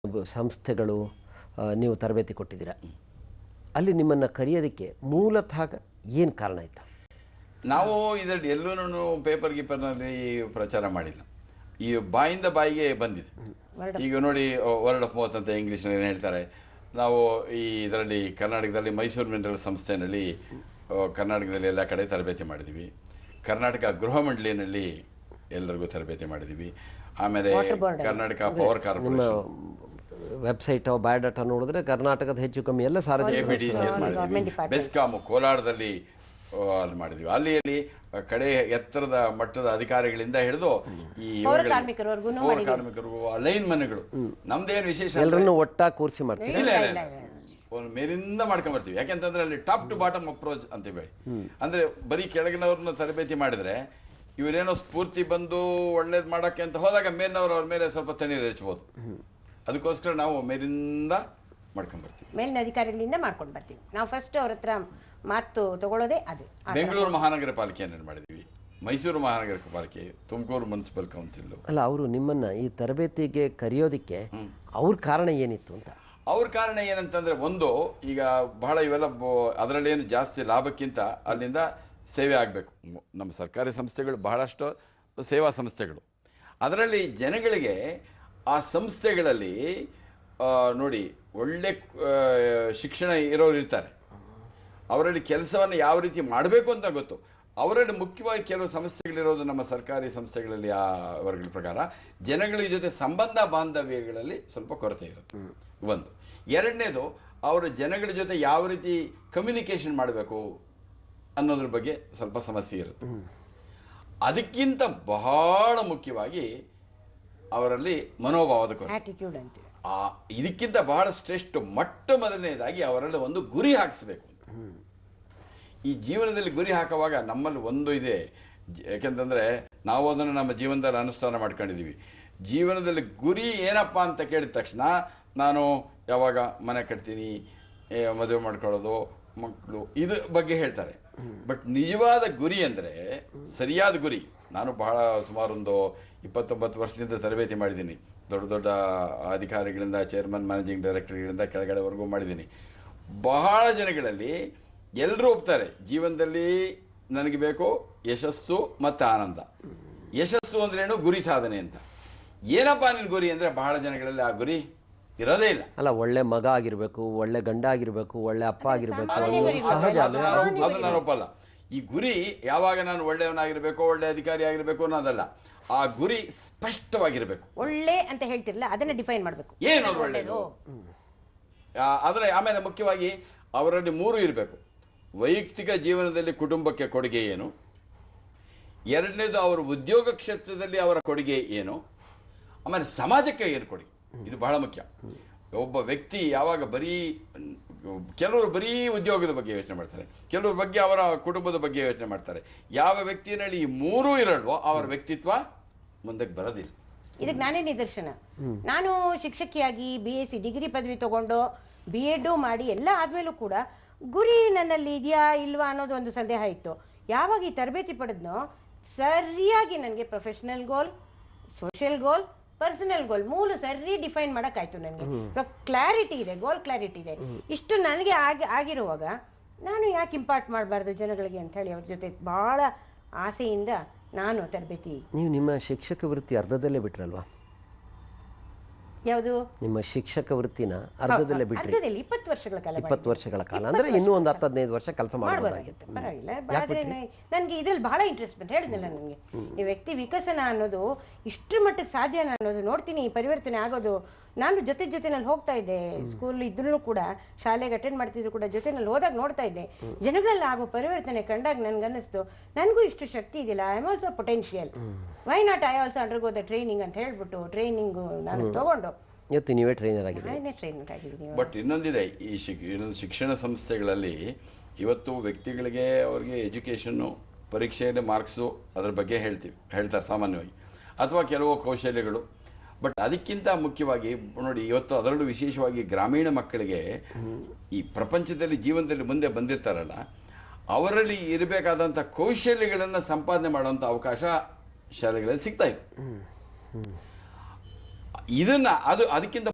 ಸಂಸ್ಥೆಗಳು ನೀವು ತರಬೇತಿ ಕೊಟ್ಟಿದ್ದೀರಾ. ಅಲ್ಲಿ ನಿಮ್ಮನ್ನು ಕರೆಯೋದಕ್ಕೆ ಮೂಲತಃ ಏನು ಕಾರಣ ಆಯಿತು? ನಾವು ಇದರಲ್ಲಿ ಎಲ್ಲೂ ಪೇಪರ್ ಗೀಪರ್ನಲ್ಲಿ ಪ್ರಚಾರ ಮಾಡಿಲ್ಲ. ಈ ಬಾಯಿಂದ ಬಾಯಿಗೆ ಬಂದಿದೆ. ಈಗ ನೋಡಿ, ವರ್ಡ್ ಆಫ್ ಮೌತ್ ಅಂತ ಇಂಗ್ಲೀಷ್ನಲ್ಲಿ ಏನು ಹೇಳ್ತಾರೆ. ನಾವು ಇದರಲ್ಲಿ ಕರ್ನಾಟಕದಲ್ಲಿ ಮೈಸೂರು ಮಿನರಲ್ ಸಂಸ್ಥೆಯಲ್ಲಿ ಕರ್ನಾಟಕದಲ್ಲಿ ಎಲ್ಲ ಕಡೆ ತರಬೇತಿ ಮಾಡಿದ್ದೀವಿ. ಕರ್ನಾಟಕ ಗೃಹ ಮಂಡಳಿಯಲ್ಲಿ ಎಲ್ಲರಿಗೂ ತರಬೇತಿ ಮಾಡಿದ್ದೀವಿ. ಆಮೇಲೆ Karnataka power corporation website biodata ನೋಡಿದ್ರೆ ಕರ್ನಾಟಕದ ಹೆಚ್ಚು ಕಮ್ಮಿ ಎಲ್ಲ ಸಾರ್ವಜನಿಕ ಬೆಸ್ಕಾಮ್ ಕೋಲಾರದಲ್ಲಿ ಅಲ್ಲಿ ಮಾಡಿದ್ವಿ. ಅಲ್ಲಿ ಕಡೆ ಎತ್ತರದ ಮಟ್ಟದ ಅಧಿಕಾರಿಗಳಿಂದ ಹಿಡಿದು ಈ ಪೌರ ಕಾರ್ಮಿಕರು ಲೈನ್ ಮನೆಗಳು ನಮ್ದೇನು ವಿಶೇಷ ಎಲ್ಲರನ್ನು ಒಟ್ಟಾಗಿ ಕೂರಿಸಿ ಮಾಡ್ತೀವಿ. ಇಲ್ಲ ಒಂದು ಮೇಲಿಂದ ಮಾಡ್ಕೊಂಡ್ಬರ್ತೀವಿ. ಯಾಕೆಂತಂದ್ರೆ ಅಲ್ಲಿ ಟಾಪ್ ಟು ಬಾಟಮ್ ಅಪ್ರೋಚ್ ಅಂತೀವಿ. ಅಂದ್ರೆ ಬರೀ ಕೆಳಗಿನವ್ರನ್ನ ತರಬೇತಿ ಮಾಡಿದ್ರೆ ಇವರೇನೋ ಸ್ಫೂರ್ತಿ ಬಂದು ಒಳ್ಳೇದು ಮಾಡೋಕ್ಕೆ ಅಂತ ಹೋದಾಗ ಮೇಲಿನವ್ರು ಅವ್ರ ಮೇಲೆ ಸ್ವಲ್ಪ ತಣ್ಣೀರು ಹೆಚ್ಚಬಹುದು. ಅದಕ್ಕೋಸ್ಕರ ನಾವು ಮೇಲಿಂದ ಮಾಡ್ಕೊಂಡ್ಬರ್ತೀವಿ. ಮೇಲಿನ ಅಧಿಕಾರಿಗಳಿಂದ ಮಾಡ್ಕೊಂಡು ಬರ್ತೀವಿ. ನಾವು ಫಸ್ಟ್ ಅವ್ರ ಹತ್ರ ಮಾತು ತಗೊಳ್ಳೋದೇ ಅದು. ಬೆಂಗಳೂರು ಮಹಾನಗರ ಪಾಲಿಕೆಯನ್ನು ಮಾಡಿದ್ವಿ, ಮೈಸೂರು ಮಹಾನಗರ ಪಾಲಿಕೆ, ತುಮಕೂರು ಮುನ್ಸಿಪಲ್ ಕೌನ್ಸಿಲ್. ಅಲ್ಲ, ಅವರು ನಿಮ್ಮನ್ನ ಈ ತರಬೇತಿಗೆ ಕರೆಯೋದಕ್ಕೆ ಅವ್ರ ಕಾರಣ ಏನಿತ್ತು ಅಂತ? ಅವ್ರ ಕಾರಣ ಏನಂತಂದ್ರೆ, ಒಂದು ಈಗ ಬಹಳ ಇವೆಲ್ಲ ಅದರಲ್ಲೇನು ಜಾಸ್ತಿ ಲಾಭಕ್ಕಿಂತ ಅಲ್ಲಿಂದ ಸೇವೆ ಆಗಬೇಕು. ನಮ್ಮ ಸರ್ಕಾರಿ ಸಂಸ್ಥೆಗಳು ಬಹಳಷ್ಟು ಸೇವಾ ಸಂಸ್ಥೆಗಳು. ಅದರಲ್ಲಿ ಜನಗಳಿಗೆ ಆ ಸಂಸ್ಥೆಗಳಲ್ಲಿ ನೋಡಿ ಒಳ್ಳೆ ಶಿಕ್ಷಣ ಇರೋರು ಇರ್ತಾರೆ. ಅವರಲ್ಲಿ ಕೆಲಸವನ್ನು ಯಾವ ರೀತಿ ಮಾಡಬೇಕು ಅಂತ ಗೊತ್ತು. ಅವರಲ್ಲಿ ಮುಖ್ಯವಾಗಿ ಕೆಲವು ಸಂಸ್ಥೆಗಳಿರೋದು ನಮ್ಮ ಸರ್ಕಾರಿ ಸಂಸ್ಥೆಗಳಲ್ಲಿ ಆ ವರ್ಗಗಳ ಪ್ರಕಾರ ಜನಗಳ ಜೊತೆ ಸಂಬಂಧ ಬಾಂಧವ್ಯಗಳಲ್ಲಿ ಸ್ವಲ್ಪ ಕೊರತೆ ಇರುತ್ತೆ. ಒಂದು. ಎರಡನೇದು, ಅವರು ಜನಗಳ ಜೊತೆ ಯಾವ ರೀತಿ ಕಮ್ಯುನಿಕೇಷನ್ ಮಾಡಬೇಕು ಅನ್ನೋದ್ರ ಬಗ್ಗೆ ಸ್ವಲ್ಪ ಸಮಸ್ಯೆ ಇರುತ್ತೆ. ಅದಕ್ಕಿಂತ ಬಹಳ ಮುಖ್ಯವಾಗಿ ಅವರಲ್ಲಿ ಮನೋಭಾವದ ಕೊರತೆ. ಇದಕ್ಕಿಂತ ಬಹಳ ಶ್ರೇಷ್ಠ ಮೊದಲನೇದಾಗಿ ಅವರಲ್ಲಿ ಒಂದು ಗುರಿ ಹಾಕಿಸ್ಬೇಕು. ಈ ಜೀವನದಲ್ಲಿ ಗುರಿ ಹಾಕುವಾಗ ನಮ್ಮಲ್ಲಿ ಒಂದು ಇದೆ. ಯಾಕೆಂತಂದ್ರೆ ನಾವು ಅದನ್ನು ನಮ್ಮ ಜೀವನದಲ್ಲಿ ಅನುಷ್ಠಾನ ಮಾಡ್ಕೊಂಡಿದ್ದೀವಿ. ಜೀವನದಲ್ಲಿ ಗುರಿ ಏನಪ್ಪ ಅಂತ ಕೇಳಿದ ತಕ್ಷಣ ನಾನು ಯಾವಾಗ ಮನೆ ಕಟ್ತೀನಿ, ಮದುವೆ ಮಾಡ್ಕೊಳ್ಳೋದು, ಮಕ್ಕಳು, ಇದ್ರ ಬಗ್ಗೆ ಹೇಳ್ತಾರೆ. ಬಟ್ ನಿಜವಾದ ಗುರಿ ಅಂದರೆ ಸರಿಯಾದ ಗುರಿ. ನಾನು ಬಹಳ ಸುಮಾರು ಒಂದು 29 ವರ್ಷದಿಂದ ತರಬೇತಿ ಮಾಡಿದ್ದೀನಿ. ದೊಡ್ಡ ದೊಡ್ಡ ಅಧಿಕಾರಿಗಳಿಂದ, ಚೇರ್ಮನ್, ಮ್ಯಾನೇಜಿಂಗ್ ಡೈರೆಕ್ಟರ್ಗಳಿಂದ ಕೆಳಗಡೆವರೆಗೂ ಮಾಡಿದ್ದೀನಿ. ಬಹಳ ಜನಗಳಲ್ಲಿ ಎಲ್ಲರೂ ಒಪ್ತಾರೆ, ಜೀವನದಲ್ಲಿ ನನಗೆ ಬೇಕು ಯಶಸ್ಸು ಮತ್ತು ಆನಂದ. ಯಶಸ್ಸು ಅಂದ್ರೇನು, ಗುರಿ ಸಾಧನೆ ಅಂತ. ಏನಪ್ಪ ನಿನ್ನ ಗುರಿ ಅಂದರೆ ಬಹಳ ಜನಗಳಲ್ಲಿ ಆ ಗುರಿ ಇರೋದೇ ಇಲ್ಲ. ಅಲ್ಲ, ಒಳ್ಳೆ ಮಗ ಆಗಿರ್ಬೇಕು, ಒಳ್ಳೆ ಗಂಡ ಆಗಿರ್ಬೇಕು, ಒಳ್ಳೆ ಅಪ್ಪ ಆಗಿರ್ಬೇಕು, ಅದು ನಾನು ಒಪ್ಪಲ್ಲ. ಈ ಗುರಿ ಯಾವಾಗ ನಾನು ಒಳ್ಳೆಯವನಾಗಿರ್ಬೇಕು, ಒಳ್ಳೆ ಅಧಿಕಾರಿ ಆಗಿರ್ಬೇಕು ಅನ್ನೋದಲ್ಲ. ಆ ಗುರಿ ಸ್ಪಷ್ಟವಾಗಿರ್ಬೇಕು. ಒಳ್ಳೆ ಅಂತ ಹೇಳ್ತಿರಲ್ಲ, ಅದನ್ನ ಡಿಫೈನ್ ಮಾಡಬೇಕು. ಏನು ಒಳ್ಳೆಯದು ಆದರೆ ಆಮೇಲೆ ಮುಖ್ಯವಾಗಿ ಅವರಲ್ಲಿ 3 ಇರಬೇಕು. ವೈಯಕ್ತಿಕ ಜೀವನದಲ್ಲಿ ಕುಟುಂಬಕ್ಕೆ ಕೊಡುಗೆ ಏನು, ಎರಡನೇದು ಅವರ ಉದ್ಯೋಗ ಕ್ಷೇತ್ರದಲ್ಲಿ ಅವರ ಕೊಡುಗೆ ಏನು, ಆಮೇಲೆ ಸಮಾಜಕ್ಕೆ ಏನು ಕೊಡುಗೆ. ಇದು ಬಹಳ ಮುಖ್ಯ. ಒಬ್ಬ ವ್ಯಕ್ತಿ ಯಾವಾಗ ಕೆಲವರು ಬರೀ ಉದ್ಯೋಗದ ಬಗ್ಗೆ ಯೋಚನೆ ಮಾಡ್ತಾರೆ, ಕೆಲವ್ರ ಬಗ್ಗೆ ಅವರ ಕುಟುಂಬದ ಬಗ್ಗೆ ಯೋಚನೆ ಮಾಡ್ತಾರೆ. ಯಾವ ವ್ಯಕ್ತಿಯಲ್ಲಿ ಈ 3 ಇರಲ್ವೋ ಅವರ ವ್ಯಕ್ತಿತ್ವ ಮುಂದಕ್ಕೆ ಬರೋದಿಲ್ಲ. ಇದಕ್ಕೆ ನಾನೇ ನಿದರ್ಶನ. ನಾನು ಶಿಕ್ಷಕಿಯಾಗಿ BSc ಡಿಗ್ರಿ ಪದವಿ ತಗೊಂಡು B.Ed ಮಾಡಿ ಎಲ್ಲ ಆದ್ಮೇಲೂ ಕೂಡ ಗುರಿ ನನ್ನಲ್ಲಿ ಇದೆಯಾ ಇಲ್ವಾ ಅನ್ನೋದು ಒಂದು ಸಂದೇಹ ಇತ್ತು. ಯಾವಾಗ ಈ ತರಬೇತಿ ಪಡೆದ್ನೋ ಸರಿಯಾಗಿ ನನಗೆ ಪ್ರೊಫೆಷನಲ್ ಗೋಲ್, ಸೋಷಿಯಲ್ ಗೋಲ್, ಪರ್ಸನಲ್ ಗೋಲ್ 3 ಸರಿ ಡಿಫೈನ್ ಮಾಡೋಕ್ಕಾಯ್ತು. ನನಗೆ ಕ್ಲಾರಿಟಿ ಇದೆ, ಗೋಲ್ ಕ್ಲಾರಿಟಿ ಇದೆ. ಇಷ್ಟು ನನಗೆ ಆಗಿರುವಾಗ ನಾನು ಯಾಕೆ ಇಂಪಾರ್ಟ್ ಮಾಡಬಾರ್ದು ಜನಗಳಿಗೆ ಅಂತ ಹೇಳಿ ಅವ್ರ ಜೊತೆ ಬಹಳ ಆಸೆಯಿಂದ ನಾನು ತರಬೇತಿ. ನೀವು ನಿಮ್ಮ ಶಿಕ್ಷಕ ವೃತ್ತಿ ಅರ್ಧದಲ್ಲೇ ಬಿಟ್ರಲ್ವಾ? ಯಾವುದು? ನಿಮ್ಮ ಶಿಕ್ಷಕ ವೃತ್ತಿನ ಅರ್ಧದಲ್ಲೇ ಬಿಟ್ರಿ. 20 ವರ್ಷಗಳ ಕಾಲ ಅಂದ್ರೆ ಇನ್ನೂ ಒಂದು 10-15 ವರ್ಷ ಕೆಲಸ ಮಾಡಬಹುದಾಗಿತ್ತು. ಪರವಾಗಿಲ್ಲ. ಆದ್ರೆ ನನಗೆ ಇದ್ರಲ್ಲಿ ಬಹಳ ಇಂಟ್ರೆಸ್ಟ್ ಬಂತು. ಹೇಳಿದ್ನಲ್ಲ, ನನಗೆ ಈ ವ್ಯಕ್ತಿ ವಿಕಸನ ಅನ್ನೋದು ಇಷ್ಟರ ಮಟ್ಟಿಗೆ ಸಾಧ್ಯ ಅನ್ನೋದು ನೋಡ್ತೀನಿ, ಪರಿವರ್ತನೆ ಆಗೋದು. ನಾನು ಜೊತೆನಲ್ಲಿ ಹೋಗ್ತಾ ಇದ್ದೆ, ಸ್ಕೂಲ್ ಇದ್ರೂ ಕೂಡ, ಶಾಲೆಗೆ ಅಟೆಂಡ್ ಮಾಡ್ತಿದ್ರು ಕೂಡ ಜೊತೆನಲ್ಲಿ ಹೋದಾಗ ನೋಡ್ತಾ ಇದ್ದೆ. ಜನಗಳಲ್ಲಿ ಆಗೋ ಪರಿವರ್ತನೆ ಕಂಡಾಗ ನನ್ಗನ್ನಿಸ್ತು, ನನಗೂ ಇಷ್ಟು ಶಕ್ತಿ ಇದೆಯಲ್ಲ, I am also potential, why not I also undergo the training ಅಂತ ಹೇಳ್ಬಿಟ್ಟು ಟ್ರೈನಿಂಗು ನಾನು ತಗೊಂಡು ಇವತ್ತು ನೀವೇ ಟ್ರೈನರ್ ಆಗಿದ್ದೀನಿ. ಬಟ್ ಇನ್ನೊಂದಿದೆ, ಈ ಶಿಕ್ಷಣ ಸಂಸ್ಥೆಗಳಲ್ಲಿ ಇವತ್ತು ವ್ಯಕ್ತಿಗಳಿಗೆ ಅವ್ರಿಗೆ ಎಜುಕೇಷನ್ನು, ಪರೀಕ್ಷೆಯಲ್ಲಿ ಮಾರ್ಕ್ಸು, ಅದ್ರ ಬಗ್ಗೆ ಹೇಳ್ತಾರೆ ಸಾಮಾನ್ಯವಾಗಿ, ಅಥವಾ ಕೆಲವು ಕೌಶಲ್ಯಗಳು. ಬಟ್ ಅದಕ್ಕಿಂತ ಮುಖ್ಯವಾಗಿ ನೋಡಿ, ಇವತ್ತು ಅದರಲ್ಲೂ ವಿಶೇಷವಾಗಿ ಗ್ರಾಮೀಣ ಮಕ್ಕಳಿಗೆ ಈ ಪ್ರಪಂಚದಲ್ಲಿ ಜೀವನದಲ್ಲಿ ಮುಂದೆ ಬಂದಿರ್ತಾರಲ್ಲ, ಅವರಲ್ಲಿ ಇರಬೇಕಾದಂಥ ಕೌಶಲ್ಯಗಳನ್ನು ಸಂಪಾದನೆ ಮಾಡುವಂಥ ಅವಕಾಶ ಶಾಲೆಗಳಲ್ಲಿ ಸಿಗ್ತಾ ಇದೆ. ಅದಕ್ಕಿಂತ